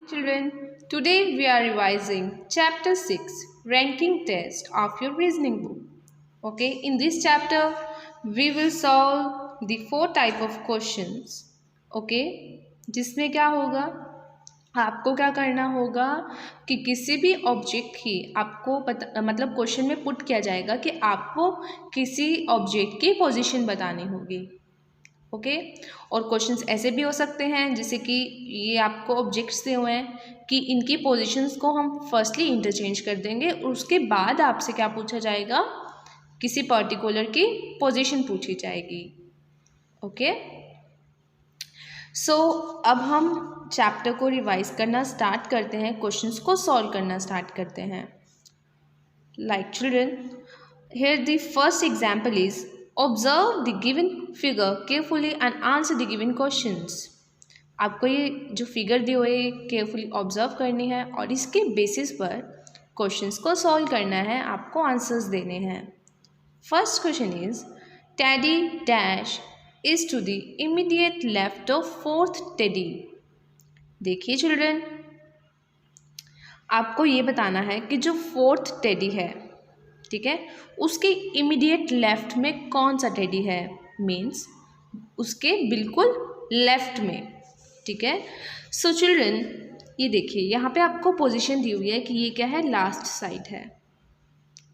Children, today we are revising chapter 6 ranking test of your reasoning book. Okay, in this chapter we will solve the four type of questions. Okay, जिसमें क्या होगा, आपको क्या करना होगा कि किसी भी ऑब्जेक्ट की आपको मतलब क्वेश्चन में पुट किया जाएगा कि आपको किसी ऑब्जेक्ट की पोजीशन बतानी होगी। ओके और क्वेश्चंस ऐसे भी हो सकते हैं जैसे कि ये आपको ऑब्जेक्ट्स दिए हुए हैं कि इनकी पोजीशंस को हम फर्स्टली इंटरचेंज कर देंगे और उसके बाद आपसे क्या पूछा जाएगा, किसी पर्टिकुलर की पोजीशन पूछी जाएगी। ओके सो अब हम चैप्टर को रिवाइज करना स्टार्ट करते हैं, क्वेश्चंस को सॉल्व करना स्टार्ट करते हैं। Like children, here the first example is Observe the given figure carefully and answer the given questions. आपको ये जो फिगर दी हुई है केयरफुली ऑब्जर्व करनी है और इसके बेसिस पर क्वेश्चंस को सॉल्व करना है, आपको आंसर्स देने हैं। First question is teddy dash is to the immediate left of fourth teddy. देखिए चिल्ड्रन, आपको ये बताना है कि जो फोर्थ टेडी है, ठीक है, उसके इमीडिएट लेफ्ट में कौन सा टेडी है, मीन्स उसके बिल्कुल लेफ्ट में। ठीक है, सो चिल्ड्रन ये देखिए यहाँ पे आपको पोजीशन दी हुई है कि ये क्या है, लास्ट साइड है।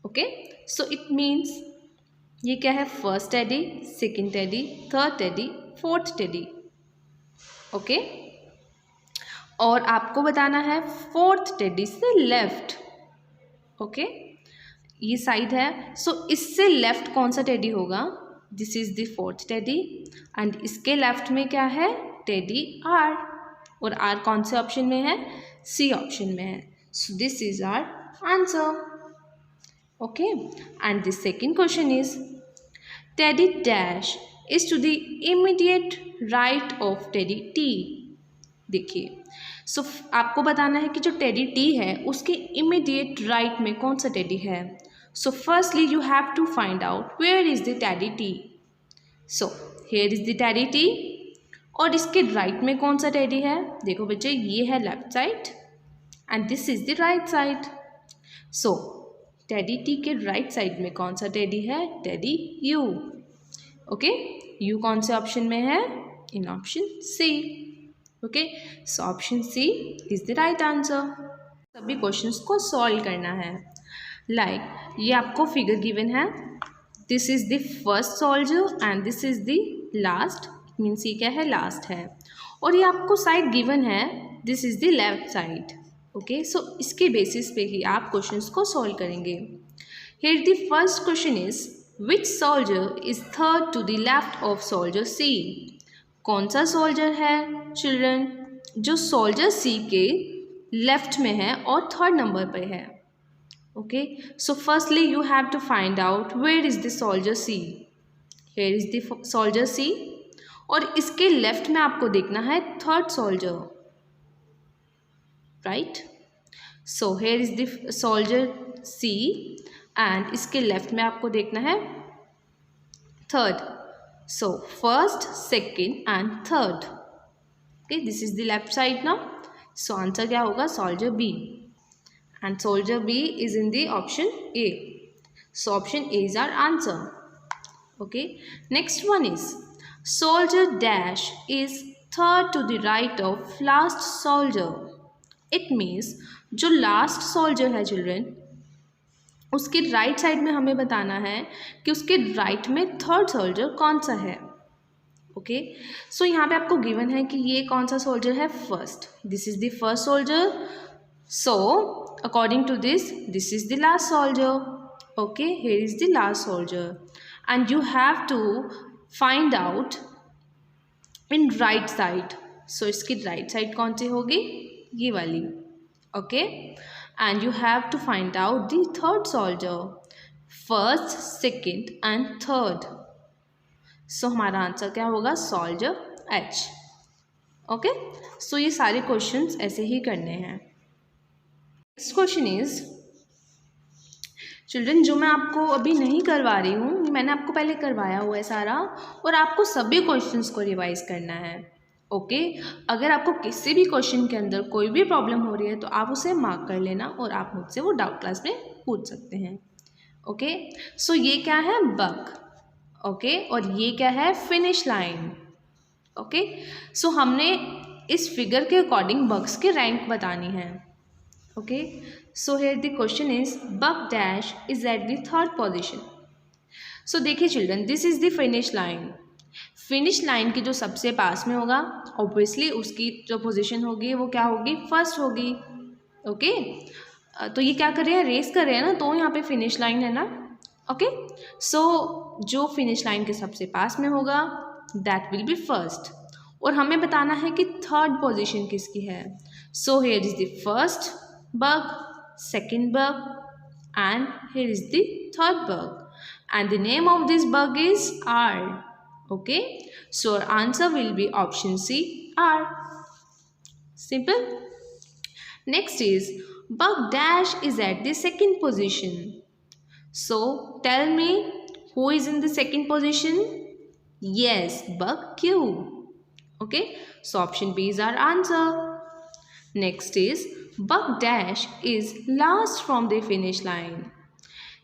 ओके सो इट मीन्स ये क्या है, first teddy, second teddy, third teddy, fourth teddy. Okay और आपको बताना है फोर्थ टेडी से लेफ्ट। ओके ये साइड है, सो इससे लेफ्ट कौन सा टेडी होगा, this is the fourth teddy and इसके लेफ्ट में क्या है, टेडी आर, और आर कौन से ऑप्शन में है, सी ऑप्शन में है। So this is our answer. Okay and the second question is teddy dash is to the immediate right of teddy T. देखिए सो आपको बताना है कि जो टेडी टी है उसके इमीडिएट राइट में कौन सा टेडी है। So firstly you have to find out where is the teddy T. So here is the teddy T और इसके राइट में कौन सा टेडी है, देखो बच्चे ये है left side and this is the right side. So teddy T के राइट साइड में कौन सा टेडी है, टेडी यू। ओके यू कौन से ऑप्शन में है, in option C. Okay so option C is the right answer. सभी क्वेश्चंस को सॉल्व करना है। लाइक ये आपको फिगर गिवन है, this is the first soldier and this is the last, means ये क्या है, लास्ट है, और ये आपको साइड गिवन है, this is the left side. Okay so इसके बेसिस पे ही आप क्वेश्चंस को सॉल्व करेंगे। Here the first question is which soldier is third to the left of soldier C. कौन सा सोल्जर है चिल्ड्रन, जो सोल्जर सी के लेफ्ट में है और थर्ड नंबर पे है। Okay, so firstly you have to find out where is the soldier C. Here is the soldier C और इसके लेफ्ट में आपको देखना है third soldier, right. So here is the soldier C and इसके left में आपको देखना है third. So first, second and third. Okay this is the left side ना, सो आंसर क्या होगा, soldier B, and soldier B is in the option A. So option A is our answer. Okay, next one is soldier dash is third to the right of last soldier. It means जो last soldier है children, उसके right side में हमें बताना है कि उसके right में third soldier कौन सा है। ओके सो यहाँ पे आपको given है कि ये कौन सा soldier है, first, this is the first soldier, so according to this is the last soldier. Okay here is the last soldier and you have to find out in right side. So इसकी right side कौन सी होगी, ये वाली। Okay and you have to find out the third soldier, first, second and third. So हमारा answer क्या होगा, soldier H. Okay so ये सारे क्वेश्चंस ऐसे ही करने हैं। नेक्स्ट क्वेश्चन इज चिल्ड्रन, जो मैं आपको अभी नहीं करवा रही हूँ, मैंने आपको पहले करवाया हुआ है सारा, और आपको सभी क्वेश्चंस को रिवाइज करना है। ओके अगर आपको किसी भी क्वेश्चन के अंदर कोई भी प्रॉब्लम हो रही है तो आप उसे मार्क कर लेना और आप मुझसे वो डाउट क्लास में पूछ सकते हैं। ओके सो ये क्या है बग, ओके और ये क्या है फिनिश लाइन। ओके सो हमने इस फिगर के अकॉर्डिंग बग्स की रैंक बतानी है। Okay so here the question is bug dash is at the third position. So देखिए children this is the finish line. Finish line की जो सबसे पास में होगा ऑब्वियसली उसकी जो पोजीशन होगी वो क्या होगी फर्स्ट होगी। ओके तो ये क्या कर रहे हैं रेस कर रहे हैं ना, तो यहाँ पे फिनिश लाइन है ना। ओके सो जो फिनिश लाइन के सबसे पास में होगा दैट विल बी फर्स्ट, और हमें बताना है कि थर्ड पोजीशन किसकी है। सो here is the first bug, second bug and here is the third bug and the name of this bug is R. Okay, so our answer will be option C, R. Simple. Next is bug dash is at the second position. So tell me who is in the second position. Yes, bug Q. Okay, so option B is our answer. Next is bug dash is last from the finish line.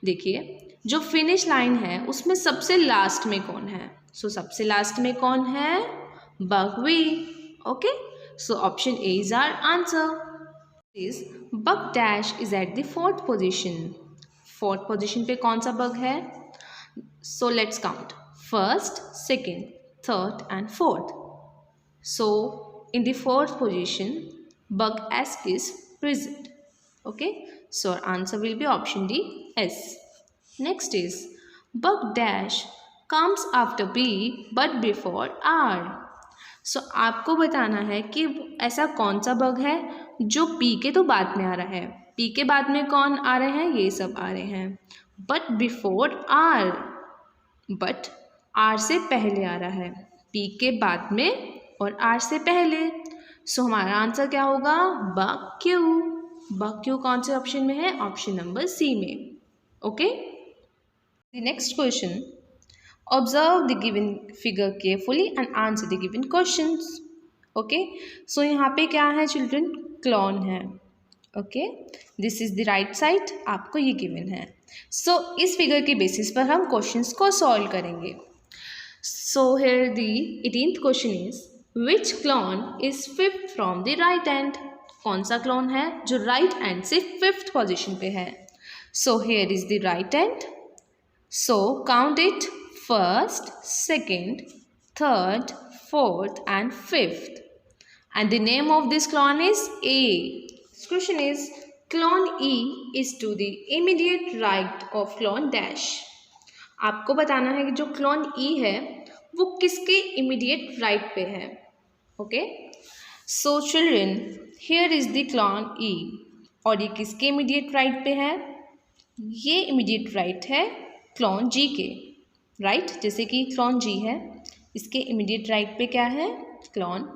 देखिए जो finish line है उसमें सबसे last में कौन है। सो सबसे last में कौन है bug V. Okay so option A is our answer. Is bug dash is at the fourth position. Fourth position पे कौन सा बग है। So let's count first, second, third and fourth. So in the fourth position bug S is present. Okay so answer will be option D S. Next is bug dash comes after B but before R. So आपको बताना है कि ऐसा कौन सा bug है जो P के तो बाद में आ रहा है। P के बाद में कौन आ रहे हैं, ये सब आ रहे हैं, but before R, but R से पहले आ रहा है, P के बाद में और R से पहले। सो हमारा आंसर क्या होगा बग क्यू। बग क्यू कौन से ऑप्शन में है, ऑप्शन नंबर सी में। Okay The next question. Observe the given figure carefully and answer the given questions. Okay. So यहाँ पे क्या है children? Clown है. Okay. This is the right side. आपको ये given है. So इस figure के basis पर हम questions को solve करेंगे. So here the 18th question is which clown is fifth from the right hand? कौन सा clown है जो right hand से fifth position पे है? So here is the right hand. So count it first, second, third, fourth and fifth. And the name of this clown is A. This question is clown E is to the immediate right of clown dash. आपको बताना है कि जो clown E है वो किसके immediate right पे है। Okay? So children, here is the clown E. और ये किसके immediate right पे है, ये immediate right है क्लॉन जी के। राइट जैसे कि क्लॉन जी है इसके इमीडिएट राइट पे क्या है clown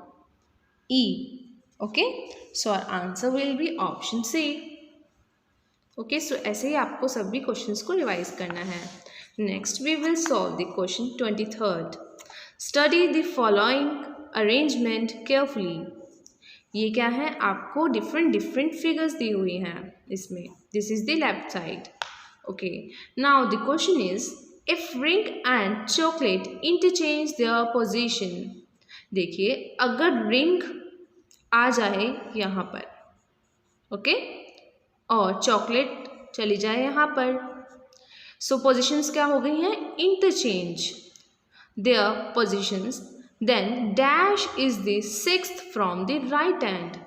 E. Okay so our answer will be option C. Okay so ऐसे ही आपको सभी क्वेश्चंस को रिवाइज करना है। Next we will solve the question 23rd। Study the following arrangement carefully. ये क्या है आपको डिफरेंट फिगर्स दी हुई हैं इसमें। This is the left side. Okay, now the question is if ring and chocolate interchange their position. देखिए अगर ring आ जाए यहाँ पर ओके और चॉकलेट चली जाए यहाँ पर, सो पोजिशंस क्या हो गई हैं interchange their positions, then dash is the sixth from the right hand.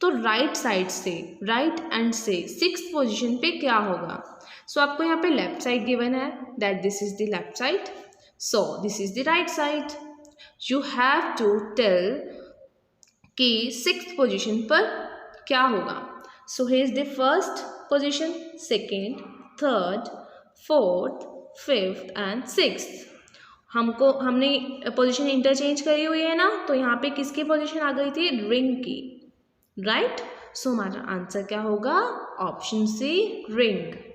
तो राइट साइड से राइट हैंड से सिक्स्थ पोजिशन पे क्या होगा। सो आपको यहाँ पे लेफ्ट साइड गिवन है that this is the left side, so this is the right side. You have to tell कि सिक्स्थ पोजीशन पर क्या होगा। So here is the first position, second, third, fourth, fifth and sixth. हमने position interchange करी हुई है ना, तो यहाँ पे किसकी पोजीशन आ गई थी रिंग की। राइट सो हमारा आंसर क्या होगा option C ring.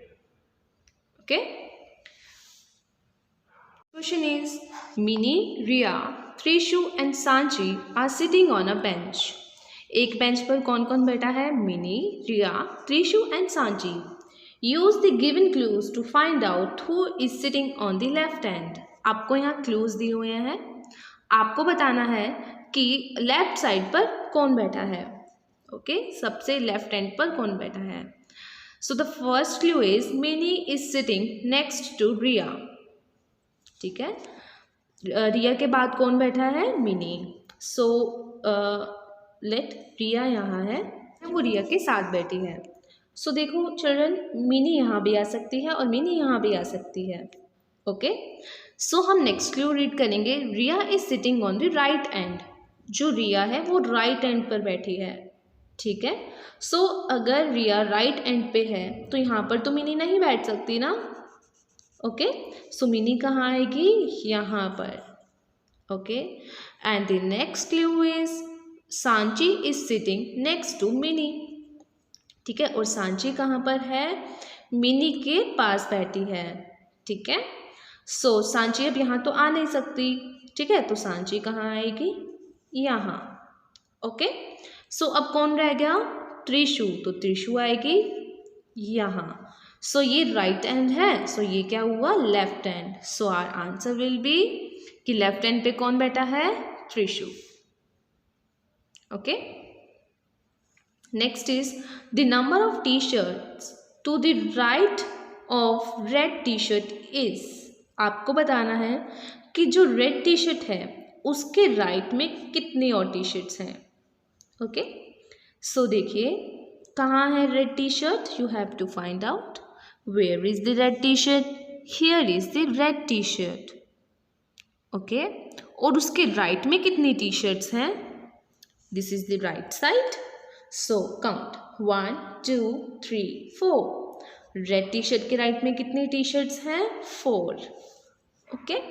Okay. Question is Mini Ria Trishu and Sanchi are sitting on a bench. एक बेंच पर कौन कौन बैठा है? Mini, Ria, Trishu and Sanchi. Use the given clues to find out who is sitting on the left hand. आपको यहाँ क्लूज दिए हुए हैं, आपको बताना है कि लेफ्ट साइड पर कौन बैठा है। ओके, सबसे लेफ्ट हैंड पर कौन बैठा है? So the first clue is Mini is sitting next to Riya. ठीक है, रिया के बाद कौन बैठा है? मिनी। सो लेट रिया यहाँ है, वो रिया के साथ बैठी है। सो देखो चिल्ड्रन, मिनी यहाँ भी आ सकती है और मिनी यहाँ भी आ सकती है। ओके, सो हम नेक्स्ट क्लू रीड करेंगे। Riya is sitting on the right end. जो रिया है वो राइट एंड पर बैठी है। ठीक है, सो अगर रिया राइट एंड पे है तो यहाँ पर तो मिनी नहीं बैठ सकती ना। ओके, सो मिनी कहाँ आएगी? यहाँ पर। Okay, and the next clue is Sanchi is sitting next to Mini. ठीक है, और सांची कहाँ पर है? मिनी के पास बैठी है। ठीक है, सो सांची अब यहाँ तो आ नहीं सकती। ठीक है, तो सांची कहाँ आएगी? यहाँ। ओके, सो अब कौन रह गया? त्रिशु, तो त्रिशु आएगी यहाँ। सो ये राइट हैंड है, सो ये क्या हुआ? Left hand. So our answer will be कि लेफ्ट हैंड पे कौन बैठा है? Trishu. Okay, next is the number of T shirts to the right of red T shirt is. आपको बताना है कि जो रेड टी शर्ट है उसके राइट में कितनी और टी शर्ट्स हैं। ओके, सो देखिए कहाँ है red T shirt? You have to find out where is the red T shirt. Here is the red T shirt. Okay, और उसके राइट में कितनी टी शर्ट्स हैं? This is the right side. So count 1 2 3 4। Red T shirt के right में कितनी T shirts हैं? 4। Okay,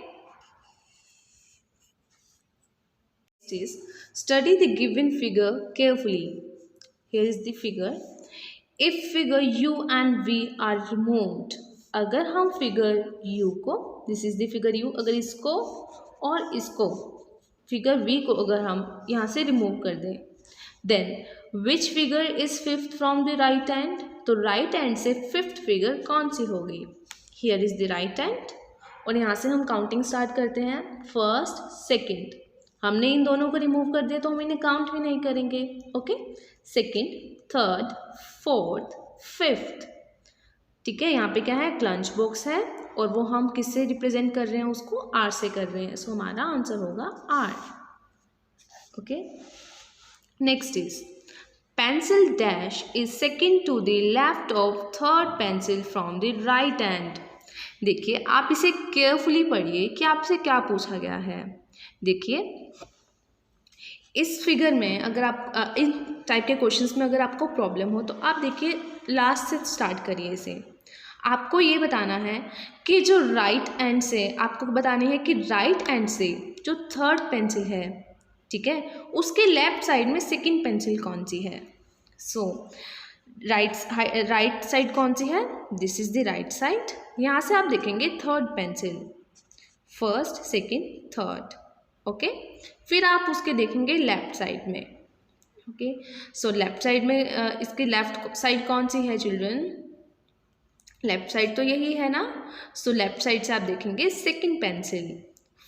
study the given figure carefully. Here is the figure. If figure u and v are removed, अगर हम figure u को, this is the figure u, अगर इसको और इसको फिगर v को अगर हम यहाँ से रिमूव कर दें, then which figure is fifth from the right hand? तो राइट हैंड से फिफ्थ फिगर कौन सी होगी? Here is the right hand, और यहाँ से हम काउंटिंग स्टार्ट करते हैं। फर्स्ट, सेकेंड, हमने इन दोनों को रिमूव कर दिया तो हम इन्हें काउंट भी नहीं करेंगे। Okay, second, third, fourth, fifth. ठीक है, यहाँ पे क्या है? क्लंच बॉक्स है, और वो हम किससे रिप्रेजेंट कर रहे हैं? उसको आर से कर रहे हैं। सो हमारा आंसर होगा R. Okay, next is pencil dash is second to the left of third pencil from the right hand. देखिए, आप इसे केयरफुली पढ़िए कि आपसे क्या पूछा गया है। देखिए, इस फिगर में अगर आप इन टाइप के क्वेश्चंस में अगर आपको प्रॉब्लम हो तो आप देखिए लास्ट से स्टार्ट करिए इसे। आपको ये बताना है कि जो राइट एंड से, आपको बतानी है कि राइट एंड से जो थर्ड पेंसिल है, ठीक है, उसके लेफ्ट साइड में सेकंड पेंसिल कौन सी है। सो राइट साइड कौन सी है? This is the right side. यहाँ से आप देखेंगे third pencil, first, second, third. Okay, फिर आप उसके देखेंगे लेफ्ट साइड में। ओके, सो लेफ्ट साइड में इसके लेफ्ट साइड कौन सी है चिल्ड्रन? लेफ्ट साइड तो यही है ना। सो लेफ्ट साइड से आप देखेंगे second pencil,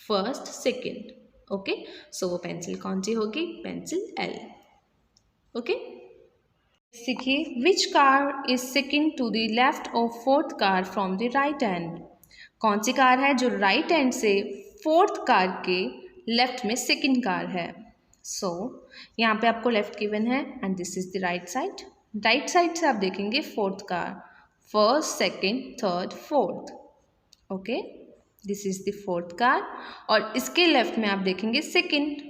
first, second. Okay, so वो पेंसिल कौन सी होगी? Pencil L. ओके, सीखिए which car is second to the left of fourth car from the right hand. कौन सी कार है जो राइट हैंड से फोर्थ कार के लेफ्ट में सेकंड कार है? सो यहाँ पे आपको लेफ्ट गिवन है and this is the right side. Right side से आप देखेंगे fourth car, first, second, third, fourth. Okay, this is the fourth car, और इसके लेफ्ट में आप देखेंगे सेकंड,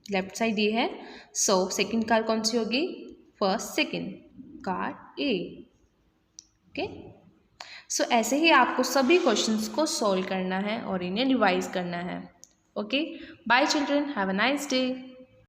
लेफ्ट साइड ये है। सो सेकंड कार कौन सी होगी? फर्स्ट, सेकंड, कार ए। ओके, सो ऐसे ही आपको सभी क्वेश्चंस को सॉल्व करना है और इन्हें रिवाइज करना है। Okay, bye children, have a nice day.